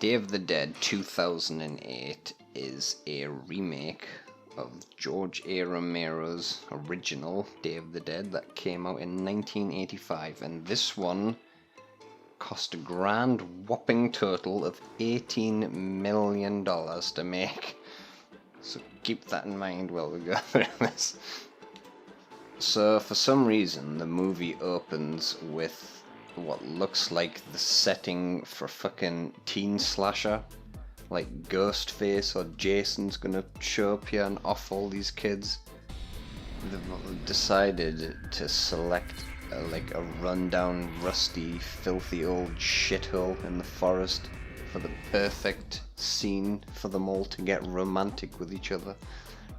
Day of the Dead 2008 is a remake of George A. Romero's original Day of the Dead that came out in 1985, and this one cost a grand whopping total of $18 million to make. So keep that in mind while we go through this. So for some reason the movie opens with what looks like the setting for fucking teen slasher. Like Ghostface or Jason's gonna show up here and off all these kids. They've decided to select like a rundown, rusty, filthy old shithole in the forest for the perfect scene for them all to get romantic with each other.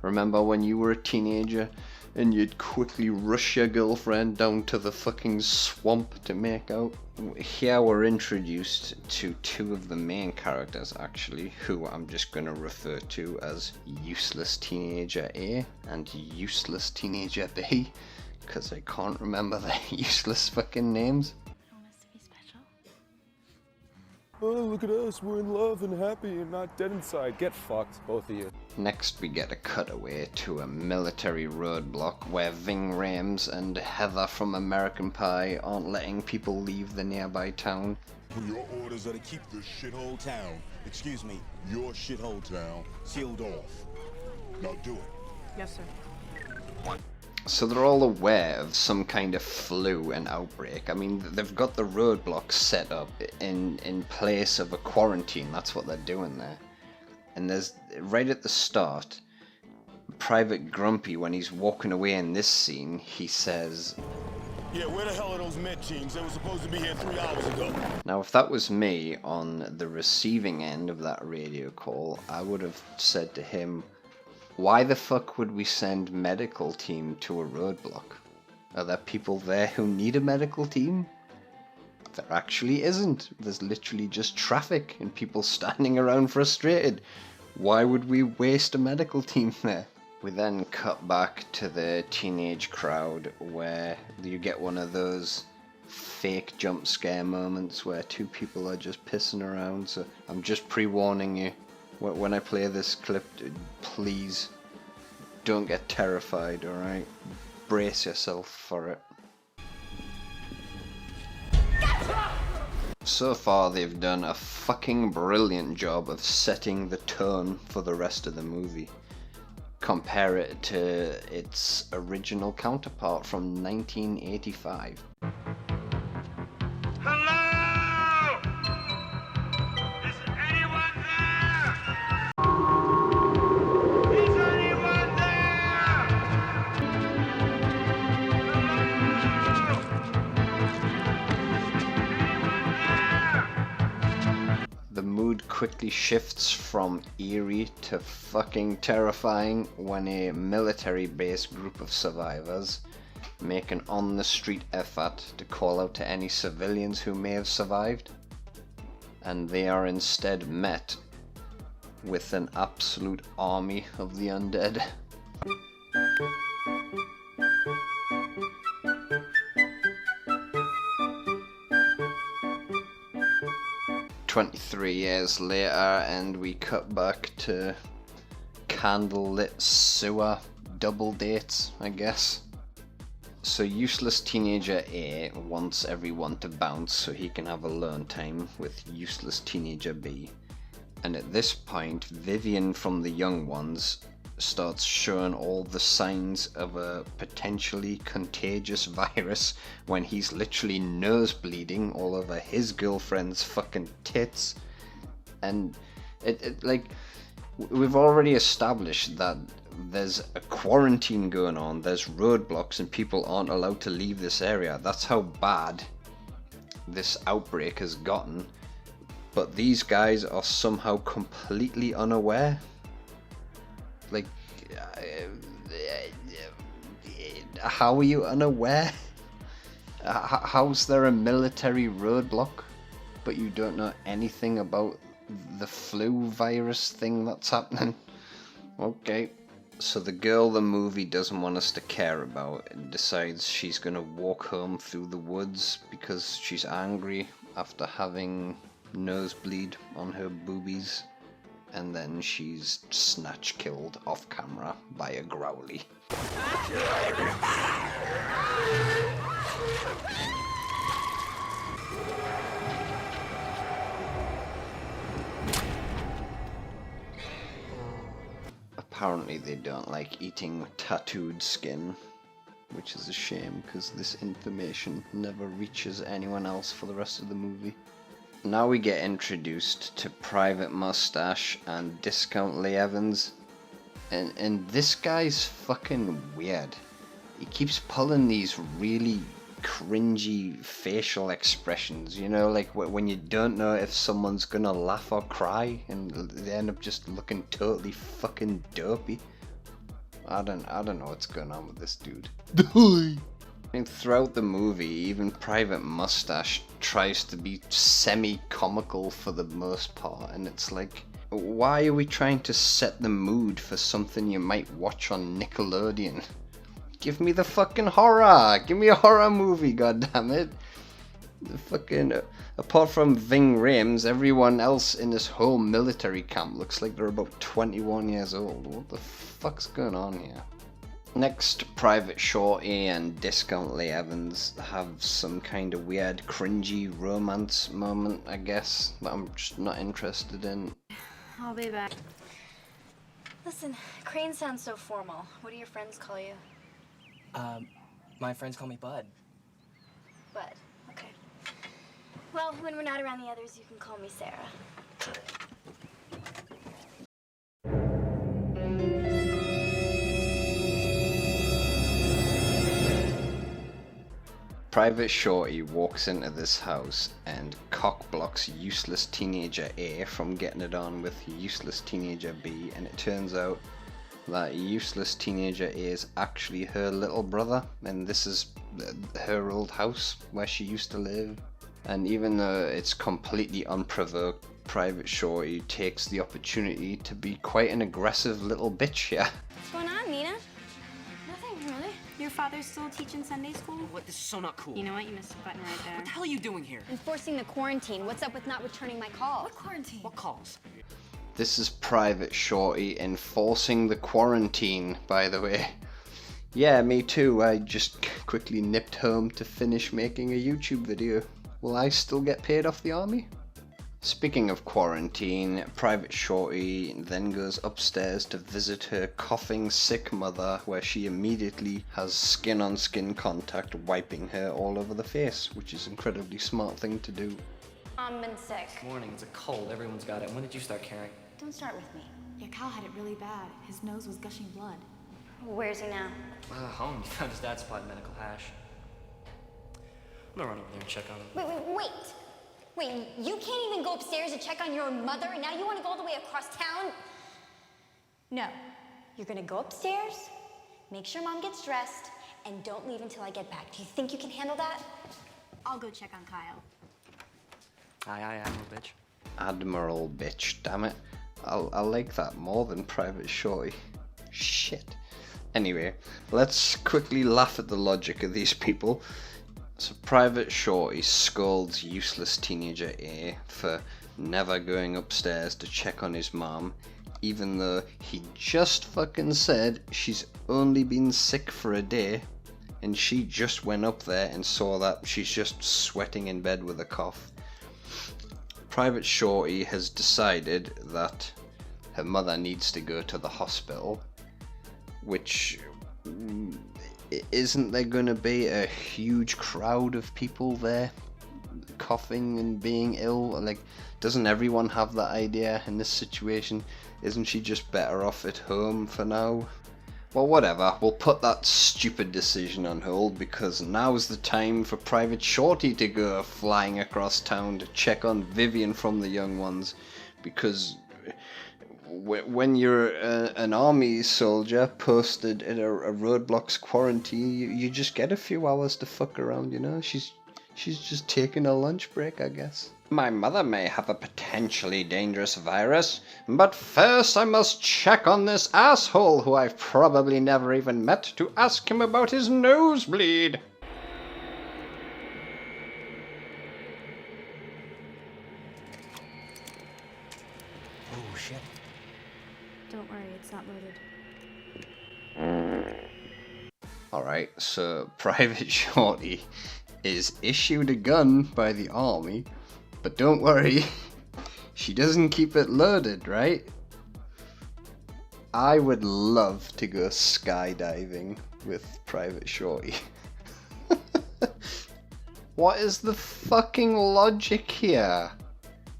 Remember when you were a teenager and you'd quickly rush your girlfriend down to the fucking swamp to make out? Here we're introduced to two of the main characters actually, who I'm just going to refer to as Useless Teenager A and Useless Teenager B, because I can't remember their useless fucking names. Oh, look at us, we're in love and happy and not dead inside. Get fucked, both of you. Next we get a cutaway to a military roadblock where Ving Rhames and Heather from American Pie aren't letting people leave the nearby town. Your orders are to keep this shithole town, excuse me, your shithole town, sealed off. Now do it. Yes, sir. So they're all aware of some kind of flu and outbreak. I mean, they've got the roadblocks set up in place of a quarantine. That's what they're doing there. And there's, right at the start, Private Grumpy, when he's walking away in this scene, he says, Yeah, where the hell are those med teams? They were supposed to be here 3 hours ago. Now, if that was me on the receiving end of that radio call, I would have said to him, why the fuck would we send medical team to a roadblock? Are there people there who need a medical team? There actually isn't. There's literally just traffic and people standing around frustrated. Why would we waste a medical team there? We then cut back to the teenage crowd where you get one of those fake jump scare moments where two people are just pissing around. So I'm just pre-warning you. When I play this clip, please don't get terrified, alright? Brace yourself for it. So far they've done a fucking brilliant job of setting the tone for the rest of the movie. Compare it to its original counterpart from 1985. The mood quickly shifts from eerie to fucking terrifying when a military-based group of survivors make an on-the-street effort to call out to any civilians who may have survived, and they are instead met with an absolute army of the undead. 23 years later, and we cut back to candlelit sewer double dates, I guess. So Useless Teenager A wants everyone to bounce so he can have alone time with Useless Teenager B. And at this point, Vivian from the Young Ones starts showing all the signs of a potentially contagious virus when he's literally nose bleeding all over his girlfriend's fucking tits. And it like, we've already established that there's a quarantine going on, there's roadblocks and people aren't allowed to leave this area. That's how bad this outbreak has gotten. But these guys are somehow completely unaware. Like, how are you unaware? How's there a military roadblock, but you don't know anything about the flu virus thing that's happening? Okay, So the girl the movie doesn't want us to care about decides she's gonna walk home through the woods because she's angry after having nosebleed on her boobies, and then she's snatch killed off camera by a growly. Apparently they don't like eating tattooed skin, which is a shame because this information never reaches anyone else for the rest of the movie. Now we get introduced to Private Mustache and Discount Lee Evans, and this guy's fucking weird. He keeps pulling these really cringy facial expressions, you know, like when you don't know if someone's gonna laugh or cry and they end up just looking totally fucking dopey. I don't know what's going on with this dude. I mean, throughout the movie, even Private Mustache tries to be semi-comical for the most part, and it's like, why are we trying to set the mood for something you might watch on Nickelodeon? Give me the fucking horror! Give me a horror movie, goddammit! The fucking... apart from Ving Rhames, everyone else in this whole military camp looks like they're about 21 years old. What the fuck's going on here? Next, Private Shorty and Discount Lee Evans have some kind of weird, cringy romance moment, I guess, that I'm just not interested in. I'll be back. Listen, Crane sounds so formal. What do your friends call you? My friends call me Bud. Bud. Okay. Well, when we're not around the others, you can call me Sarah. Private Shorty walks into this house and cockblocks useless teenager A from getting it on with useless teenager B, and it turns out that useless teenager A is actually her little brother, and this is her old house where she used to live. And even though it's completely unprovoked, Private Shorty takes the opportunity to be quite an aggressive little bitch here. What's going on, Nina? Nothing, really. Your father's still teaching Sunday school? What? This is so not cool. You know what? You missed a button right there. What the hell are you doing here? Enforcing the quarantine. What's up with not returning my calls? What quarantine? What calls? This is Private Shorty enforcing the quarantine, by the way. Yeah, me too. I just quickly nipped home to finish making a YouTube video. Will I still get paid off the army? Speaking of quarantine, Private Shorty then goes upstairs to visit her coughing sick mother, where she immediately has skin-on-skin contact, wiping her all over the face, which is an incredibly smart thing to do. I've been sick. Morning, it's a cold. Everyone's got it. When did you start caring? Don't start with me. Yeah, Kyle had it really bad. His nose was gushing blood. Where's he now? Home. You found his dad's spot in medical hash. I'm gonna run over there and check on him. Wait, you can't even go upstairs to check on your mother, and now you want to go all the way across town? No. You're gonna go upstairs, make sure Mom gets dressed, and don't leave until I get back. Do you think you can handle that? I'll go check on Kyle. Aye, little bitch. Admiral bitch, damn it. I like that more than Private Shorty. Shit. Anyway, let's quickly laugh at the logic of these people. So Private Shorty scolds useless teenager A for never going upstairs to check on his mom, even though he just fucking said she's only been sick for a day, and she just went up there and saw that she's just sweating in bed with a cough. Private Shorty has decided that her mother needs to go to the hospital, which... isn't there gonna be a huge crowd of people there coughing and being ill? Like, doesn't everyone have that idea in this situation? Isn't she just better off at home for now? Well, whatever, we'll put that stupid decision on hold, because now's the time for Private Shorty to go flying across town to check on Vivian from the Young Ones, because when you're an army soldier posted in a roadblock's quarantine, you just get a few hours to fuck around, you know? She's She's just taking a lunch break, I guess. My mother may have a potentially dangerous virus, but first I must check on this asshole who I've probably never even met to ask him about his nosebleed. Oh, shit. Don't worry, it's not loaded. Alright, so Private Shorty is issued a gun by the army, but don't worry, she doesn't keep it loaded, right? I would love to go skydiving with Private Shorty. What is the fucking logic here?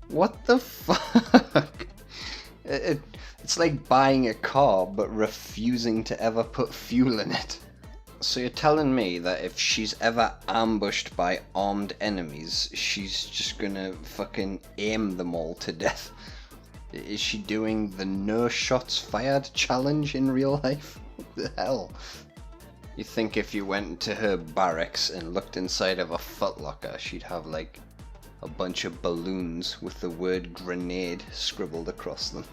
What the fuck? It's like buying a car but refusing to ever put fuel in it. So you're telling me that if she's ever ambushed by armed enemies, she's just gonna fucking aim them all to death? Is she doing the no shots fired challenge in real life? What the hell? You think if you went to her barracks and looked inside of a footlocker, she'd have like a bunch of balloons with the word grenade scribbled across them?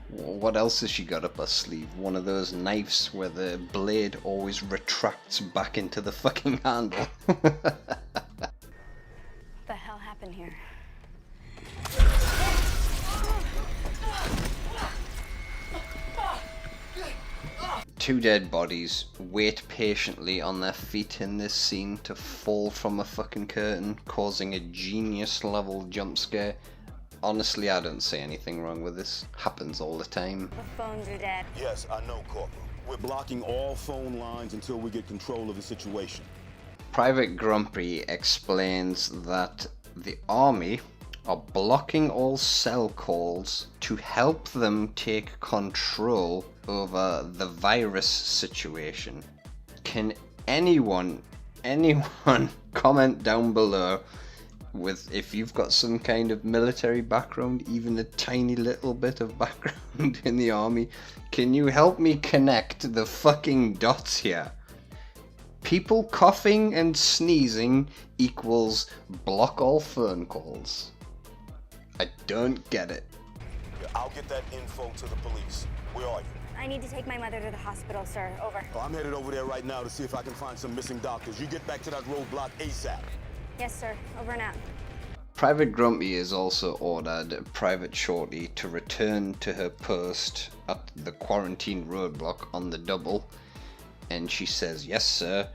What else has she got up her sleeve? One of those knives where the blade always retracts back into the fucking handle. What the hell happened here? Two dead bodies wait patiently on their feet in this scene to fall from a fucking curtain, causing a genius level jump scare. Honestly, I don't see anything wrong with this. Happens all the time. The phones are dead. Yes, I know, Corporal. We're blocking all phone lines until we get control of the situation. Private Grumpy explains that the army are blocking all cell calls to help them take control over the virus situation. Can anyone comment down below with if you've got some kind of military background, even a tiny little bit of background in the army? Can you help me connect the fucking dots here? People coughing and sneezing equals block all phone calls. I don't get it. Yeah, I'll get that info to the police. Where are you? I need to take my mother to the hospital, sir. Over. Oh, I'm headed over there right now to see if I can find some missing doctors. You get back to that roadblock ASAP. Yes, sir. Over and out. Private Grumpy has also ordered Private Shorty to return to her post at the quarantine roadblock on the double, and she says, "Yes, sir."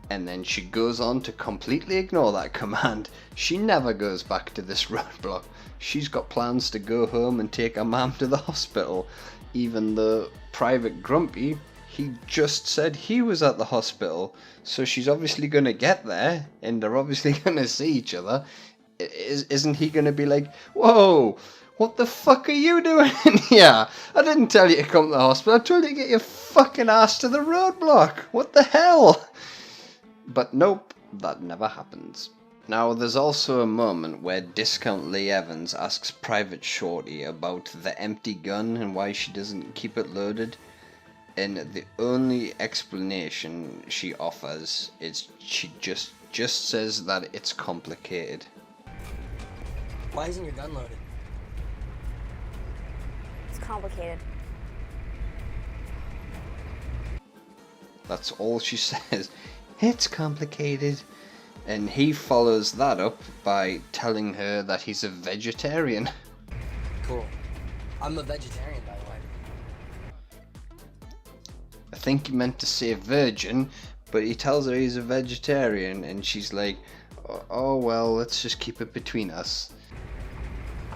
And then she goes on to completely ignore that command. She never goes back to this roadblock. She's got plans to go home and take her mom to the hospital, even though Private Grumpy, he just said he was at the hospital. So she's obviously going to get there, and they're obviously going to see each other. Isn't he going to be like, "Whoa, what the fuck are you doing here? I didn't tell you to come to the hospital. I told you to get your fucking ass to the roadblock. What the hell?" But nope, that never happens. Now, there's also a moment where Discount Lee Evans asks Private Shorty about the empty gun and why she doesn't keep it loaded. And the only explanation she offers is she just says that it's complicated. Why isn't your gun loaded? It's complicated. That's all she says. It's complicated. And he follows that up by telling her that he's a vegetarian. Cool. I'm a vegetarian, by the way. I think he meant to say virgin, but he tells her he's a vegetarian, and she's like, "Oh well, let's just keep it between us."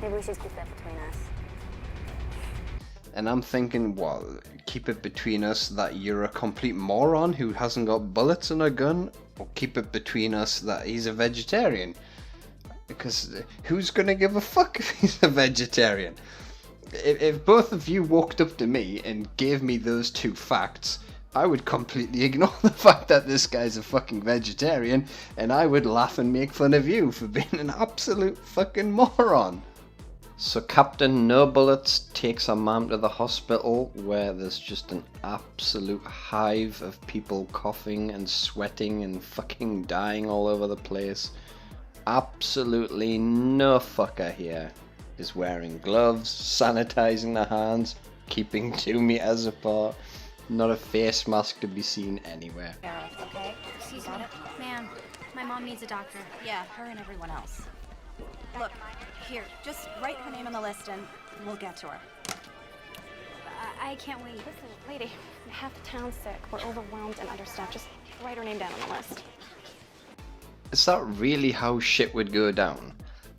Maybe we should keep that between us. And I'm thinking, well, keep it between us that you're a complete moron who hasn't got bullets in a gun, or keep it between us that he's a vegetarian? Because who's gonna give a fuck if he's a vegetarian? If both of you walked up to me and gave me those two facts, I would completely ignore the fact that this guy's a fucking vegetarian, and I would laugh and make fun of you for being an absolute fucking moron. So Captain No Bullets takes her mom to the hospital where there's just an absolute hive of people coughing and sweating and fucking dying all over the place. Absolutely no fucker here is wearing gloves, sanitizing their hands, keeping 2 meters apart. Not a face mask to be seen anywhere. Okay? Excuse me. Ma'am, my mom needs a doctor. Yeah, her and everyone else. Look, here, just write her name on the list and we'll get to her. I can't wait. Listen, lady, half the town's sick. We're overwhelmed and understaffed. Just write her name down on the list. Is that really how shit would go down?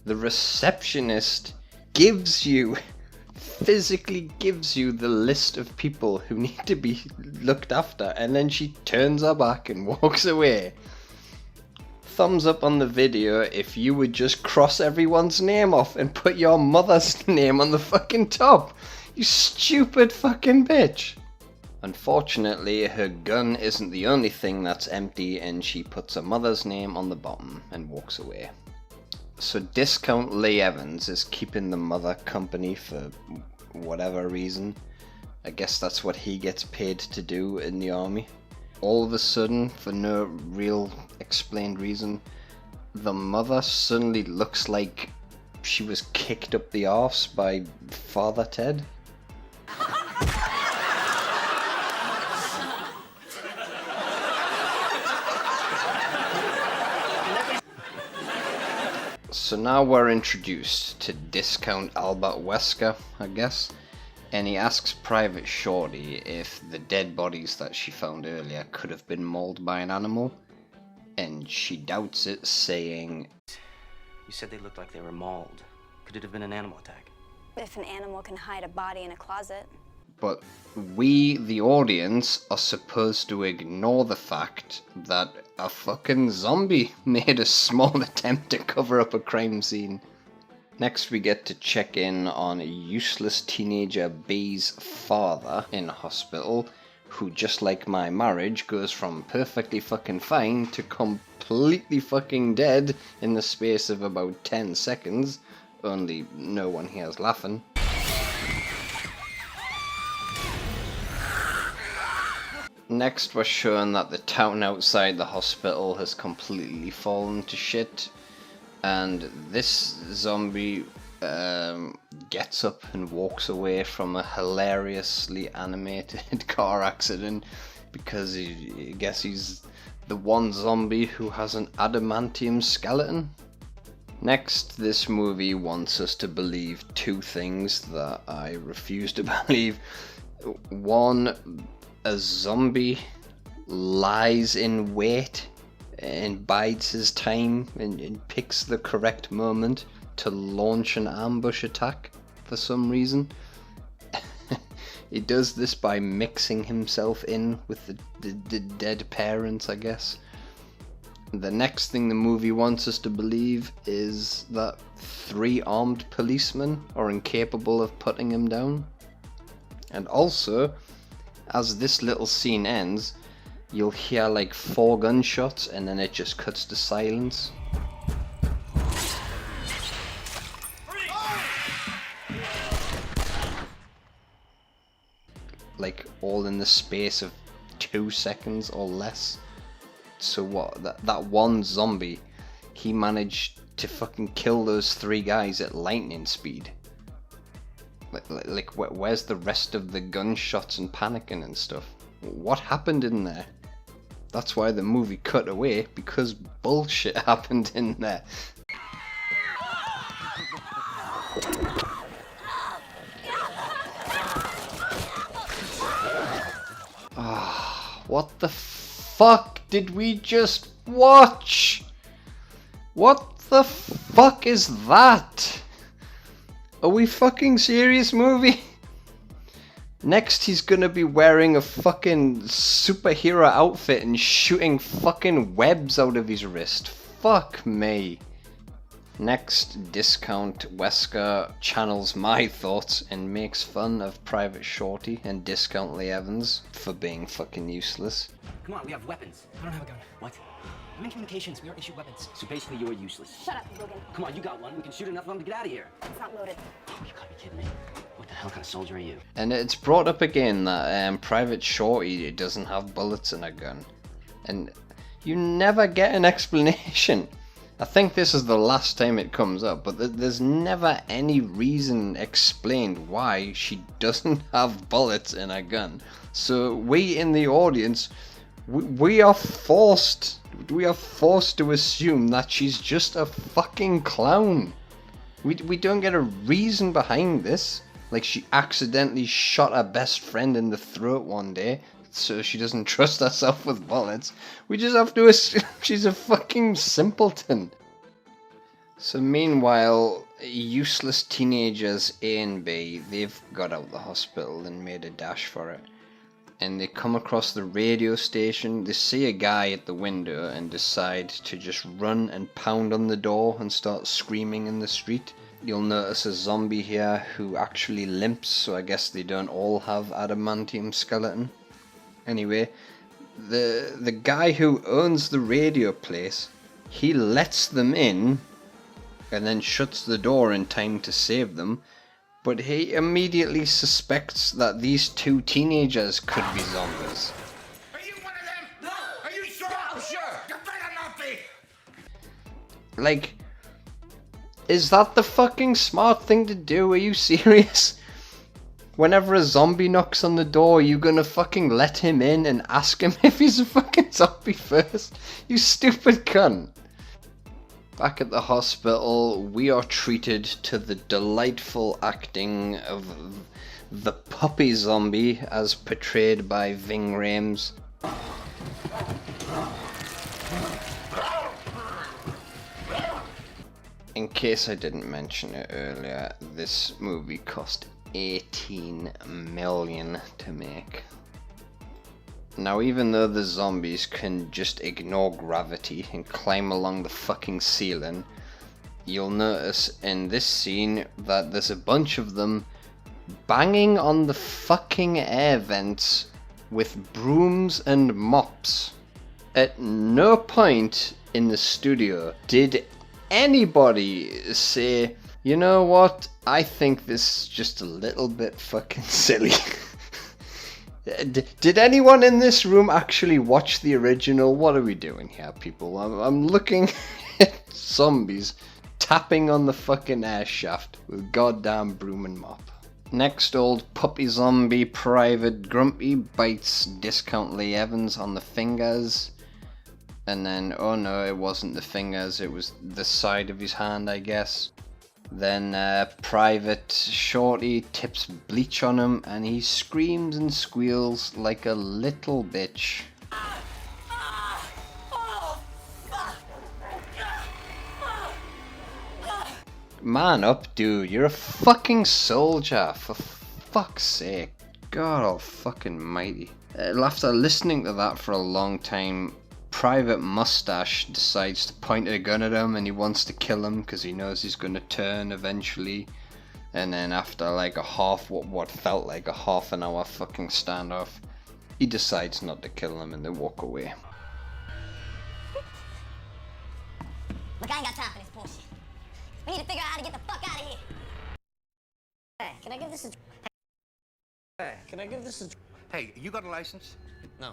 The receptionist physically gives you the list of people who need to be looked after, and then she turns her back and walks away. Thumbs up on the video if you would just cross everyone's name off and put your mother's name on the fucking top. You stupid fucking bitch. Unfortunately, her gun isn't the only thing that's empty, and she puts her mother's name on the bottom and walks away. So Discount Lee Evans is keeping the mother company for whatever reason. I guess that's what he gets paid to do in the army. All of a sudden, for no real explained reason, the mother suddenly looks like she was kicked up the arse by Father Ted. So now we're introduced to Discount Albert Wesker, I guess, and he asks Private Shorty if the dead bodies that she found earlier could have been mauled by an animal, and she doubts it, saying, You said they looked like they were mauled. Could it have been an animal attack? If an animal can hide a body in a closet. but we, the audience, are supposed to ignore the fact that a fucking zombie made a small attempt to cover up a crime scene. Next we get to check in on a useless teenager B's father in hospital, who, just like my marriage, goes from perfectly fucking fine to completely fucking dead in the space of about 10 seconds, only no one here's laughing. Next we're shown that the town outside the hospital has completely fallen to shit, and this zombie gets up and walks away from a hilariously animated car accident because I guess he's the one zombie who has an adamantium skeleton. Next, this movie wants us to believe 2 things that I refuse to believe. One, a zombie lies in wait and bides his time and picks the correct moment to launch an ambush attack for some reason. He does this by mixing himself in with the dead parents, I guess. The next thing the movie wants us to believe is that 3 armed policemen are incapable of putting him down. And also, as this little scene ends, you'll hear like 4 gunshots and then it just cuts to silence. Like all in the space of 2 seconds or less. So what, that one zombie, he managed to fucking kill those 3 guys at lightning speed. Like where's the rest of the gunshots and panicking and stuff? What happened in there? That's why the movie cut away, because bullshit happened in there. What the fuck did we just watch? What the fuck is that? Are we fucking serious, movie? Next he's gonna be wearing a fucking superhero outfit and shooting fucking webs out of his wrist. Fuck me. Next, Discount Wesker channels my thoughts and makes fun of Private Shorty and Discount Lee Evans for being fucking useless. Come on, we have weapons. I don't have a gun. What? I'm in communications. We aren't issued weapons. So basically, you were useless. Shut up, Logan. Come on, you got one. We can shoot enough of them to get out of here. It's not loaded. Oh, you gotta be kidding me. What the hell kind of soldier are you? And it's brought up again that Private Shorty doesn't have bullets in a gun. And you never get an explanation. I think this is the last time it comes up, but there's never any reason explained why she doesn't have bullets in a gun. So we in the audience, we are forced to assume that she's just a fucking clown. We don't get a reason behind this. Like she accidentally shot her best friend in the throat one day, so she doesn't trust herself with bullets. We just have to assume she's a fucking simpleton. So meanwhile, useless teenagers A and B, they've got out of the hospital and made a dash for it. And they come across the radio station, they see a guy at the window and decide to just run and pound on the door and start screaming in the street. You'll notice a zombie here who actually limps, so I guess they don't all have adamantium skeleton. Anyway, the guy who owns the radio place, he lets them in and then shuts the door in time to save them, but he immediately suspects that these two teenagers could be zombies. Are you one of them? No! Are you sure? No, sure! You better not be! Like, is that the fucking smart thing to do? Are you serious? Whenever a zombie knocks on the door, you gonna fucking let him in and ask him if he's a fucking zombie first? You stupid cunt. Back at the hospital, we are treated to the delightful acting of the puppy zombie as portrayed by Ving Rhames. In case I didn't mention it earlier, this movie cost 18 million to make. Now, even though the zombies can just ignore gravity and climb along the fucking ceiling, you'll notice in this scene that there's a bunch of them banging on the fucking air vents with brooms and mops. At no point in the studio did anybody say, you know what, I think this is just a little bit fucking silly. Did anyone in this room actually watch the original? What are we doing here, people? I'm looking at zombies tapping on the fucking air shaft with goddamn broom and mop. Next, old puppy zombie Private Grumpy bites Discount Lee Evans on the fingers. And then, oh no, it wasn't the fingers, it was the side of his hand, I guess. Then Private Shorty tips bleach on him and he screams and squeals like a little bitch. Man up, dude, you're a fucking soldier, for fuck's sake. God all fucking mighty. After listening to that for a long time, Private Mustache decides to point a gun at him and he wants to kill him because he knows he's going to turn eventually. And then after like what felt like a half an hour fucking standoff, he decides not to kill him and they walk away. Look, I ain't got time for this bullshit. We need to figure out how to get the fuck out of here. Hey, can I give this a... Hey, can I give this a... Hey, you got a license? No.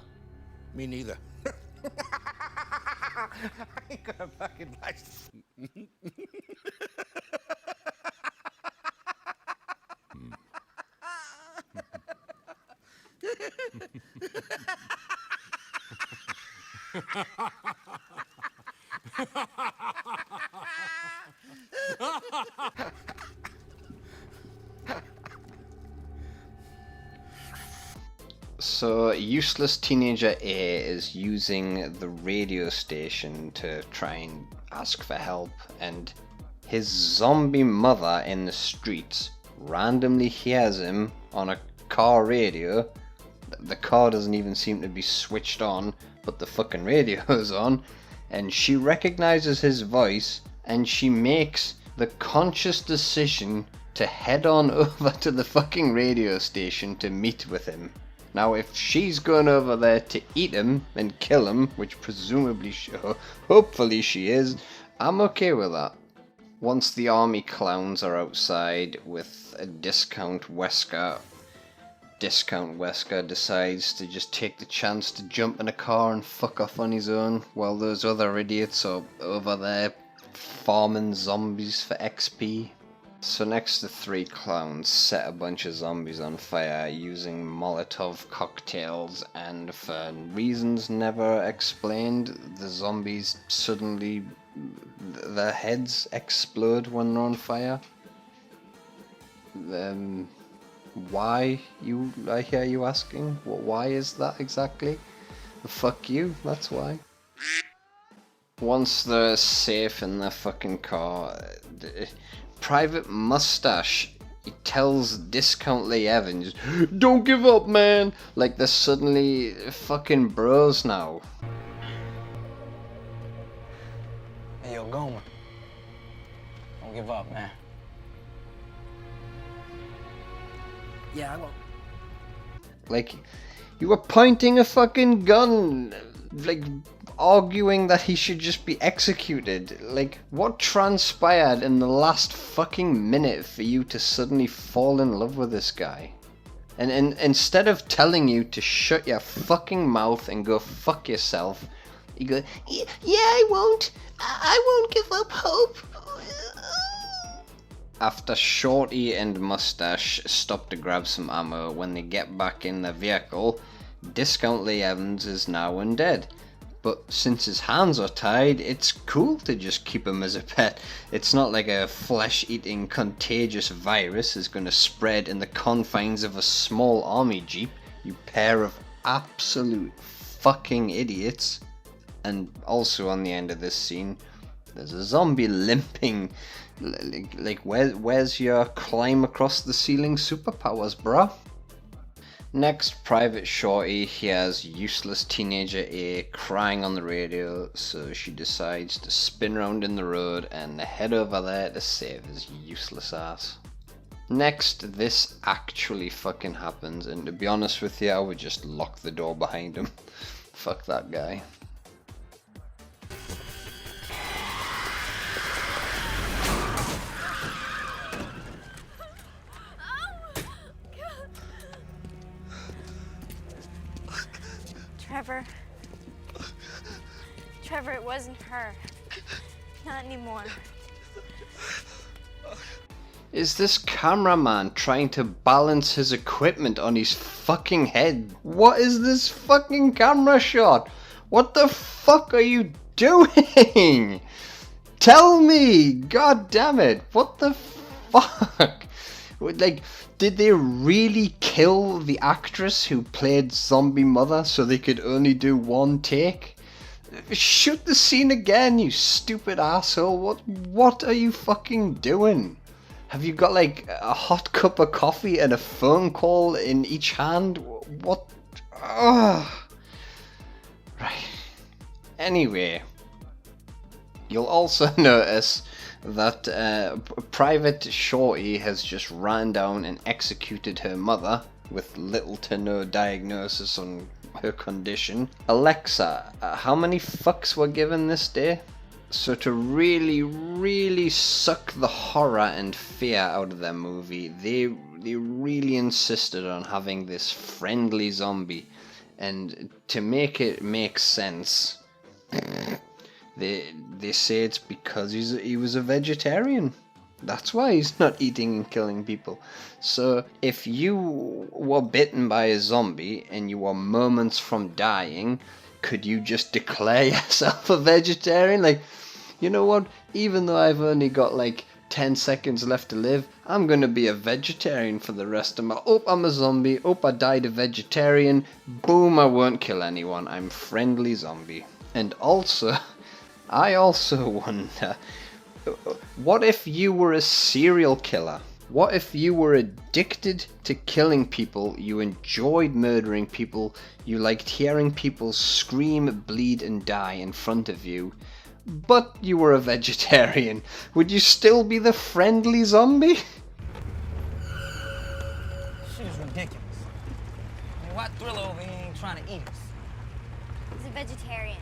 Me neither. I ain't got a fucking license. So, useless teenager A is using the radio station to try and ask for help, and his zombie mother in the streets randomly hears him on a car radio. The car doesn't even seem to be switched on, but the fucking radio is on, and she recognizes his voice, and she makes the conscious decision to head on over to the fucking radio station to meet with him. Now, if she's going over there to eat him and kill him, which presumably, hopefully she is, I'm okay with that. Once the army clowns are outside with a Discount Wesker decides to just take the chance to jump in a car and fuck off on his own, while those other idiots are over there farming zombies for XP. So next the three clowns set a bunch of zombies on fire using Molotov cocktails, and for reasons never explained, the zombies suddenly, their heads explode when they're on fire. Why, I hear you asking? Why is that exactly? Fuck you, that's why. Once they're safe in their fucking car, Private Mustache, he tells Discount Lee Evans, "Don't give up, man!" Like they're suddenly fucking bros now. Hey, yo, Gomer. Don't give up, man. Yeah, I won't. Like, you were pointing a fucking gun, like, arguing that he should just be executed. Like, what transpired in the last fucking minute for you to suddenly fall in love with this guy? And instead of telling you to shut your fucking mouth and go fuck yourself, you go, yeah, I won't give up hope. After Shorty and Mustache stop to grab some ammo, when they get back in their vehicle, Discount Lee Evans is now undead. But since his hands are tied, it's cool to just keep him as a pet. It's not like a flesh-eating contagious virus is going to spread in the confines of a small army jeep, you pair of absolute fucking idiots. And also on the end of this scene, there's a zombie limping. Like where's your climb across the ceiling superpowers, bruh? Next, Private Shorty hears useless teenager A crying on the radio, so she decides to spin round in the road and head over there to save his useless ass. Next, this actually fucking happens, and to be honest with you, I would just lock the door behind him. Fuck that guy. Trevor, it wasn't her. Not anymore. Is this cameraman trying to balance his equipment on his fucking head? What is this fucking camera shot? What the fuck are you doing? Tell me! God damn it! What the fuck? Like, did they really kill the actress who played Zombie Mother so they could only do one take? Shoot the scene again, you stupid asshole. What are you fucking doing? Have you got like a hot cup of coffee and a phone call in each hand? What? Ugh. Right. Anyway, you'll also notice that Private Shorty has just ran down and executed her mother with little to no diagnosis on her condition. Alexa, how many fucks were given this day? So to really suck the horror and fear out of their movie, they really insisted on having this friendly zombie, and to make it make sense, they say it's because he was a vegetarian. That's why he's not eating and killing people. So if you were bitten by a zombie and you were moments from dying, could you just declare yourself a vegetarian? Like, you know what? Even though I've only got like 10 seconds left to live, I'm gonna be a vegetarian for the rest of my... Oh, I'm a zombie. Oh, I died a vegetarian. Boom, I won't kill anyone. I'm friendly zombie. And also, I also wonder... What if you were a serial killer? What if you were addicted to killing people, you enjoyed murdering people, you liked hearing people scream, bleed and die in front of you, but you were a vegetarian? Would you still be the friendly zombie? Shit is ridiculous. I mean, Thriller over here ain't trying to eat us. He's a vegetarian.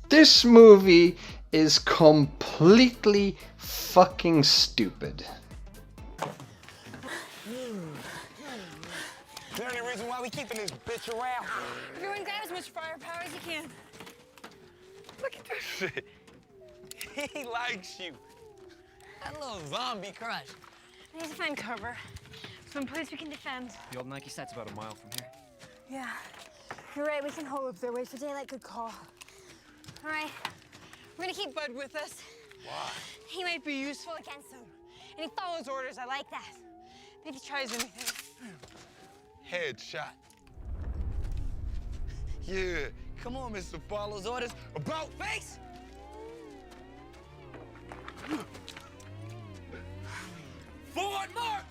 This movie is completely fucking stupid. The only reason why we keeping this bitch around. Everyone grab as much firepower as you can. Look at this shit. He likes you. That little zombie crush. I need to find cover. Some place we can defend. The old Nike set's about a mile from here. Yeah. You're right, we can hold up there, wait for daylight, good call. All right, we're gonna keep Bud with us. Why? He might be useful against them. And he follows orders, I like that. But if he tries anything. Headshot. Yeah, come on, Mr. Follows orders. About face! Forward march!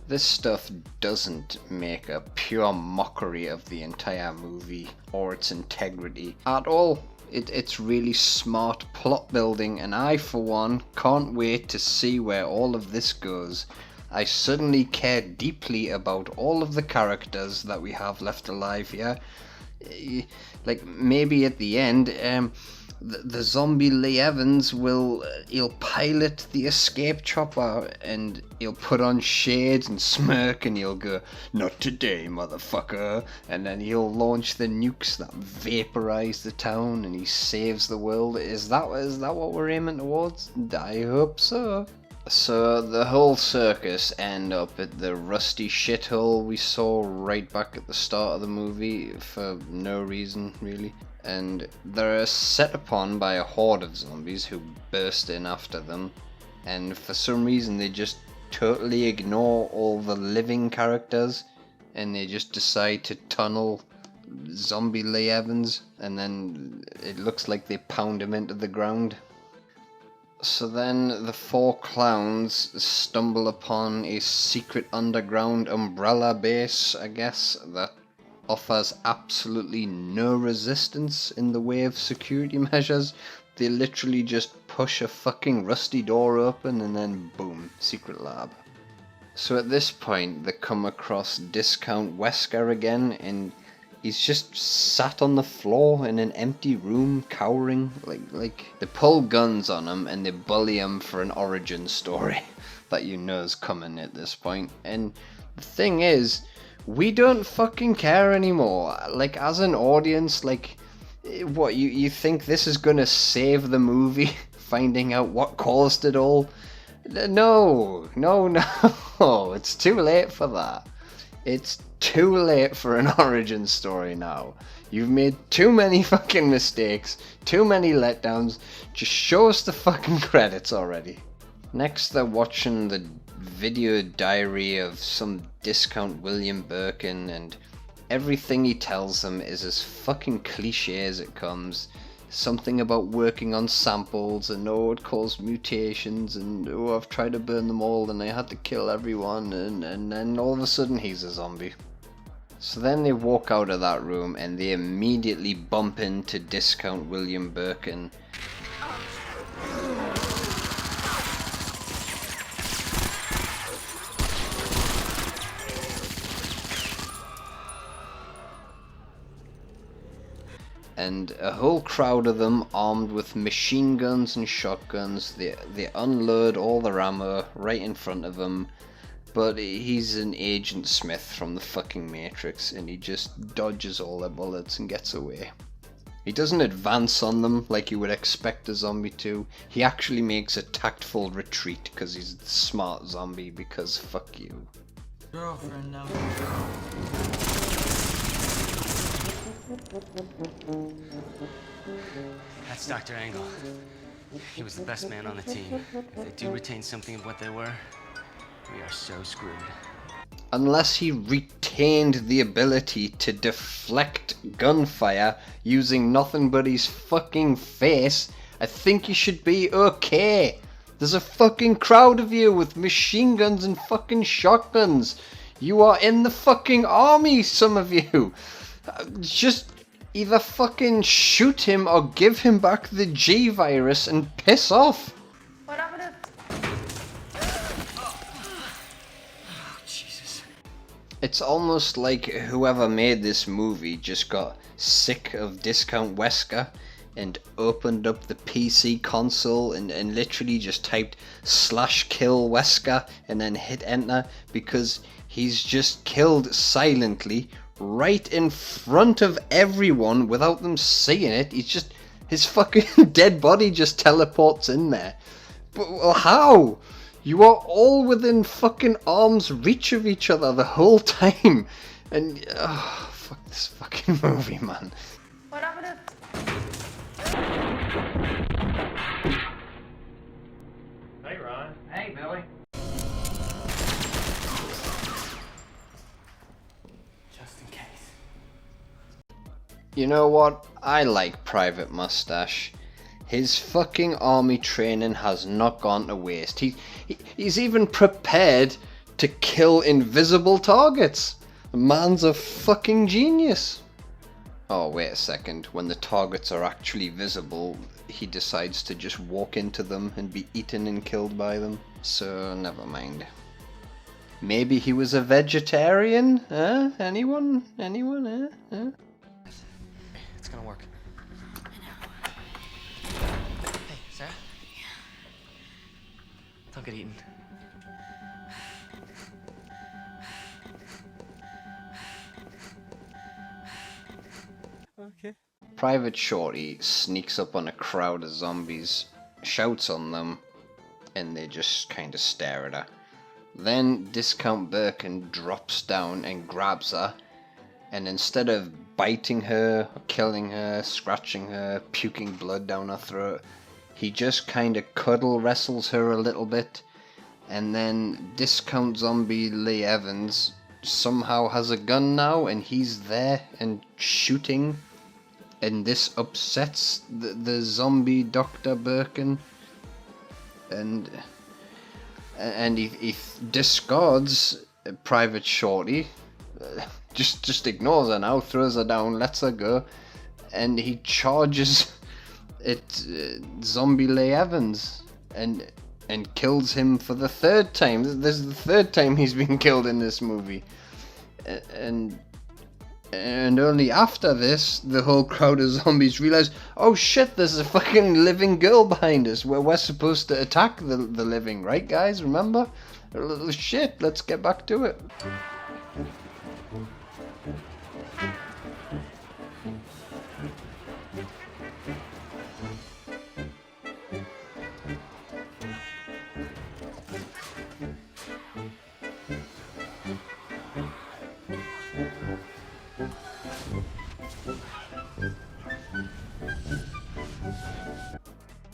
This stuff doesn't make a pure mockery of the entire movie or its integrity at all. It's really smart plot building, and I, for one, can't wait to see where all of this goes. I suddenly care deeply about all of the characters that we have left alive here. Like, maybe at the end, the zombie Lee Evans he'll pilot the escape chopper, and he'll put on shades and smirk, and he'll go, "Not today, motherfucker," and then he'll launch the nukes that vaporize the town, and he saves the world. Is that what we're aiming towards? I hope so. So the whole circus end up at the rusty shithole we saw right back at the start of the movie for no reason, really. And they're set upon by a horde of zombies who burst in after them, and for some reason they just totally ignore all the living characters, and they just decide to tunnel zombie Lee Evans, and then it looks like they pound him into the ground. So then the four clowns stumble upon a secret underground umbrella base, I guess, that offers absolutely no resistance in the way of security measures. They literally just push a fucking rusty door open and then boom, secret lab. So at this point they come across Discount Wesker again, and he's just sat on the floor in an empty room, cowering. Like they pull guns on him and they bully him for an origin story that you know is coming at this point. And the thing is, we don't fucking care anymore. Like, as an audience, like, what, you think this is gonna save the movie? Finding out what caused it all? No, it's too late for that. It's too late for an origin story now. You've made too many fucking mistakes, too many letdowns. Just show us the fucking credits already. Next, they're watching the video diary of some discount William Birkin, and everything he tells them is as fucking cliche as it comes. Something about working on samples, and oh, it caused mutations, and oh, I've tried to burn them all and I had to kill everyone, and then all of a sudden he's a zombie. So then they walk out of that room and they immediately bump into discount William Birkin. And a whole crowd of them armed with machine guns and shotguns. They unload all their ammo right in front of him. But he's an Agent Smith from the fucking Matrix, and he just dodges all their bullets and gets away. He doesn't advance on them like you would expect a zombie to. He actually makes a tactful retreat because he's a smart zombie, because fuck you. Girlfriend now. That's Dr. Angle. He was the best man on the team. If they do retain something of what they were, we are so screwed. Unless he retained the ability to deflect gunfire using nothing but his fucking face, I think he should be okay. There's a fucking crowd of you with machine guns and fucking shotguns. You are in the fucking army, some of you. Just either fucking shoot him or give him back the G virus and piss off. What happened to... It's almost like whoever made this movie just got sick of Discount Wesker and opened up the PC console and literally just typed /kill Wesker and then hit enter, because he's just killed silently right in front of everyone without them seeing it. His fucking dead body just teleports in there. But well, how? You are all within fucking arm's reach of each other the whole time. And, fuck this fucking movie, man. What happened to... Hey, Ron. Hey, Billy. Just in case. You know what? I like Private Mustache. His fucking army training has not gone to waste. He's even prepared to kill invisible targets. The man's a fucking genius. Oh, wait a second. When the targets are actually visible, he decides to just walk into them and be eaten and killed by them. So, never mind. Maybe he was a vegetarian? Huh? Anyone? Anyone? Huh? It's gonna work. Hey, Sarah? Don't get eaten. Okay. Private Shorty sneaks up on a crowd of zombies, shouts on them, and they just kind of stare at her. Then Discount Birkin drops down and grabs her, and instead of biting her, killing her, scratching her, puking blood down her throat, he just kind of cuddle wrestles her a little bit, and then Discount Zombie Lee Evans somehow has a gun now, and he's there and shooting, and this upsets the zombie Dr. Birkin, and he discards Private Shorty, just ignores her now, throws her down, lets her go, and he charges at Zombie Lee Evans and kills him for the third time. This is the third time he's been killed in this movie, and only after this, the whole crowd of zombies realize, oh shit, there's a fucking living girl behind us. We're supposed to attack the living, right, guys? Remember? Shit, let's get back to it.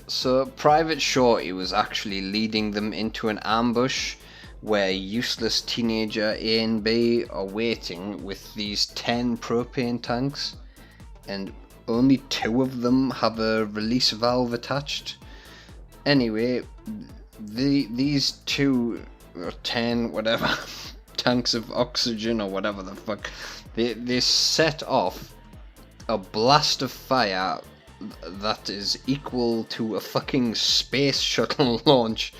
So Private Shorty was actually leading them into an ambush where useless teenager A and B are waiting with these 10 propane tanks, and only 2 of them have a release valve attached. Anyway, these 2 or 10 whatever tanks of oxygen or whatever the fuck, they set off a blast of fire that is equal to a fucking space shuttle launch.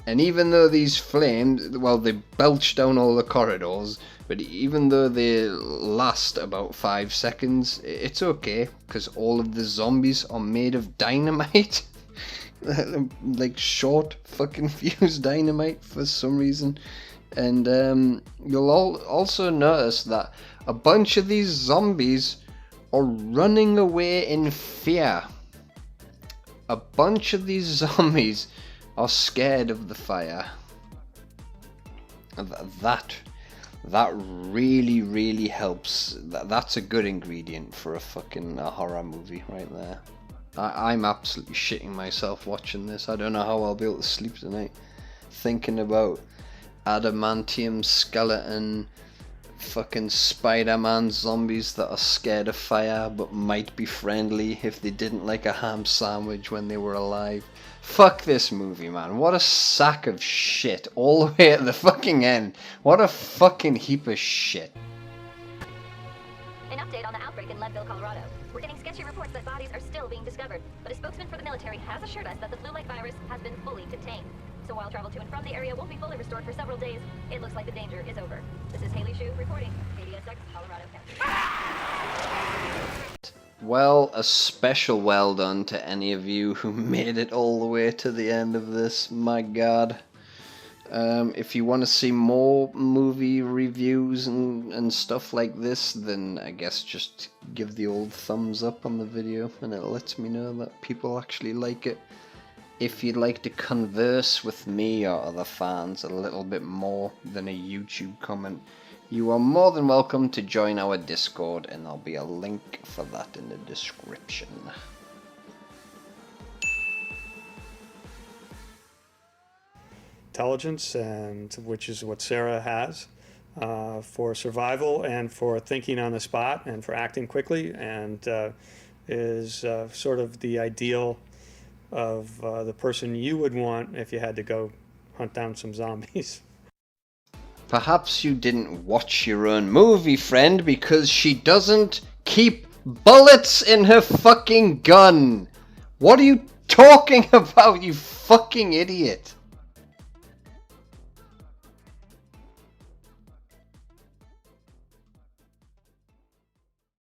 And even though these flames, well, they belch down all the corridors, but even though they last about 5 seconds, it's okay, because all of the zombies are made of dynamite. Like short fucking fuse dynamite for some reason. And you'll also notice that a bunch of these zombies are running away in fear. A bunch of these zombies are scared of the fire. That really helps. That's a good ingredient for a horror movie right there. I'm absolutely shitting myself watching this. I don't know how I'll be able to sleep tonight, thinking about adamantium skeleton fucking Spider-Man zombies that are scared of fire but might be friendly if they didn't like a ham sandwich when they were alive. Fuck this movie, man. What a sack of shit. All the way at the fucking end. What a fucking heap of shit. An update on the outbreak in Leadville, Colorado. We're getting sketchy reports that bodies are still being discovered, but a spokesman for the military has assured us that the flu-like virus has been fully contained. So while travel to and from the area won't be fully restored for several days, it looks like the danger is over. This is Haley Shue reporting, KDSX, Colorado County. Well, a special well done to any of you who made it all the way to the end of this. My god. If you want to see more movie reviews and stuff like this, then I guess just give the old thumbs up on the video and it lets me know that people actually like it. If you'd like to converse with me or other fans a little bit more than a YouTube comment, you are more than welcome to join our Discord, and there'll be a link for that in the description. Intelligence, and which is what Sarah has for survival and for thinking on the spot and for acting quickly, and is sort of the ideal of the person you would want if you had to go hunt down some zombies. Perhaps you didn't watch your own movie, friend, because she doesn't keep bullets in her fucking gun. What are you talking about, you fucking idiot?